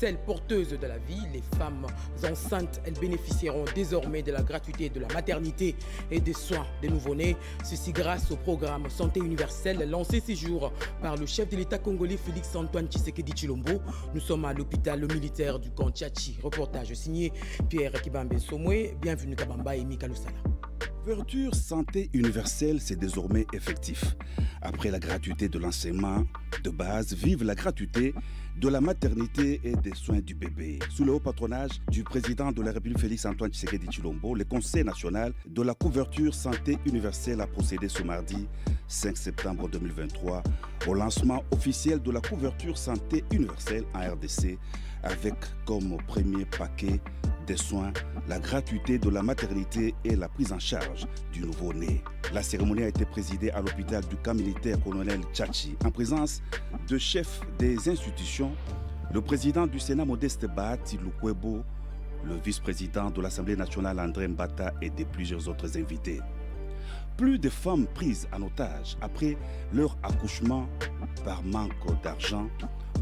Celles porteuses de la vie, les femmes enceintes, elles bénéficieront désormais de la gratuité de la maternité et des soins des nouveau-nés. Ceci grâce au programme Santé universelle lancé ces jours par le chef de l'État congolais Félix-Antoine Tshisekedi Tshilombo. Nous sommes à l'hôpital militaire du camp Tchatchi. Reportage signé Pierre Kibambe Somwe. Bienvenue Kabamba et Mika Lusala. Couverture santé universelle, c'est désormais effectif. Après la gratuité de l'enseignement de base, vive la gratuité de la maternité et des soins du bébé. Sous le haut patronage du président de la République Félix-Antoine Tshisekedi Tshilombo, le Conseil national de la couverture santé universelle a procédé ce mardi 5 septembre 2023 au lancement officiel de la couverture santé universelle en RDC avec comme premier paquet des soins, la gratuité de la maternité et la prise en charge du nouveau-né. La cérémonie a été présidée à l'hôpital du camp militaire colonel Tchatchi en présence de chefs des institutions, le président du Sénat Modeste Bahati Lukwebo, le vice-président de l'Assemblée nationale André Mbata et de plusieurs autres invités. Plus de femmes prises en otage après leur accouchement par manque d'argent,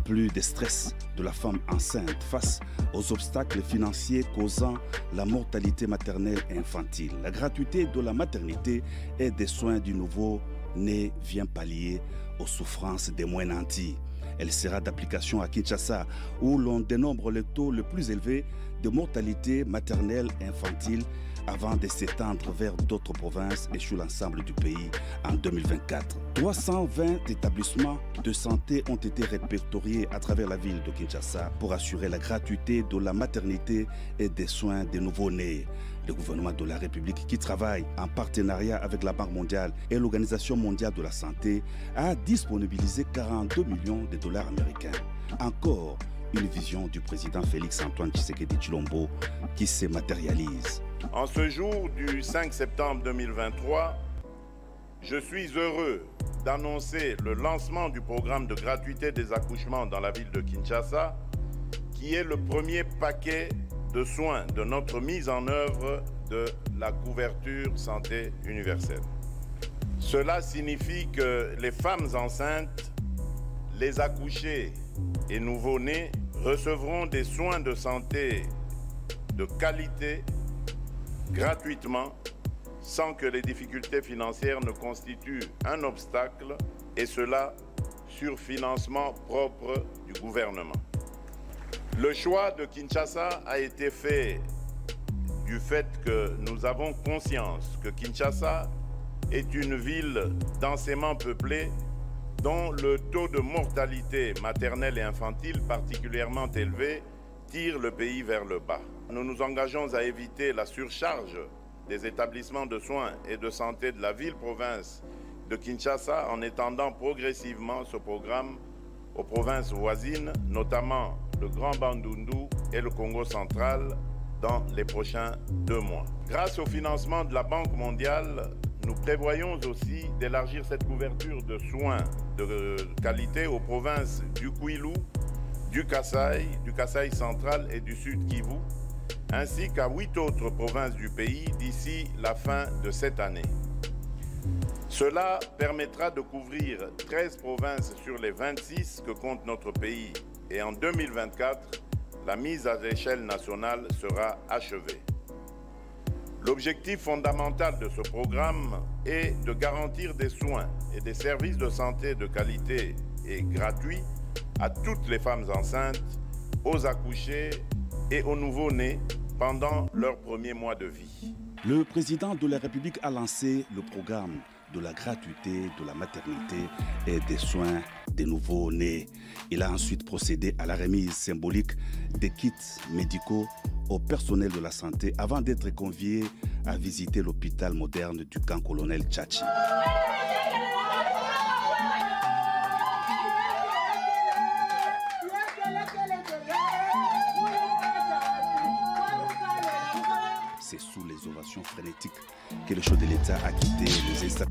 plus de stress de la femme enceinte face aux obstacles financiers causant la mortalité maternelle et infantile. La gratuité de la maternité et des soins du nouveau-né vient pallier aux souffrances des moins nantis. Elle sera d'application à Kinshasa où l'on dénombre le taux le plus élevé de mortalité maternelle et infantile avant de s'étendre vers d'autres provinces et sur l'ensemble du pays en 2024. 320 établissements de santé ont été répertoriés à travers la ville de Kinshasa pour assurer la gratuité de la maternité et des soins des nouveau-nés. Le gouvernement de la République, qui travaille en partenariat avec la Banque mondiale et l'Organisation mondiale de la santé, a disponibilisé 42 millions de dollars américains. Encore une vision du président Félix-Antoine Tshisekedi Tshilombo qui se matérialise. En ce jour du 5 septembre 2023, je suis heureux d'annoncer le lancement du programme de gratuité des accouchements dans la ville de Kinshasa, qui est le premier paquet de soins de notre mise en œuvre de la couverture santé universelle. Cela signifie que les femmes enceintes, les accouchés et nouveau-nés recevront des soins de santé de qualité gratuitement sans que les difficultés financières ne constituent un obstacle, et cela sur financement propre du gouvernement. Le choix de Kinshasa a été fait du fait que nous avons conscience que Kinshasa est une ville densément peuplée dont le taux de mortalité maternelle et infantile particulièrement élevé tire le pays vers le bas. Nous nous engageons à éviter la surcharge des établissements de soins et de santé de la ville-province de Kinshasa en étendant progressivement ce programme aux provinces voisines, notamment le Grand Bandundu et le Congo central, dans les prochains 2 mois. Grâce au financement de la Banque mondiale, nous prévoyons aussi d'élargir cette couverture de soins de qualité aux provinces du Kwilu, du Kasaï central et du Sud Kivu, ainsi qu'à 8 autres provinces du pays d'ici la fin de cette année. Cela permettra de couvrir 13 provinces sur les 26 que compte notre pays et en 2024, la mise à l'échelle nationale sera achevée. L'objectif fondamental de ce programme est de garantir des soins et des services de santé de qualité et gratuits à toutes les femmes enceintes, aux accouchés et aux nouveau-nés pendant leurs premiers mois de vie. Le président de la République a lancé le programme de la gratuité de la maternité et des soins des nouveau-nés. Il a ensuite procédé à la remise symbolique des kits médicaux au personnel de la santé avant d'être convié à visiter l'hôpital moderne du camp colonel Tchatchi. C'est sous les ovations frénétiques que le chef de l'État a quitté les installations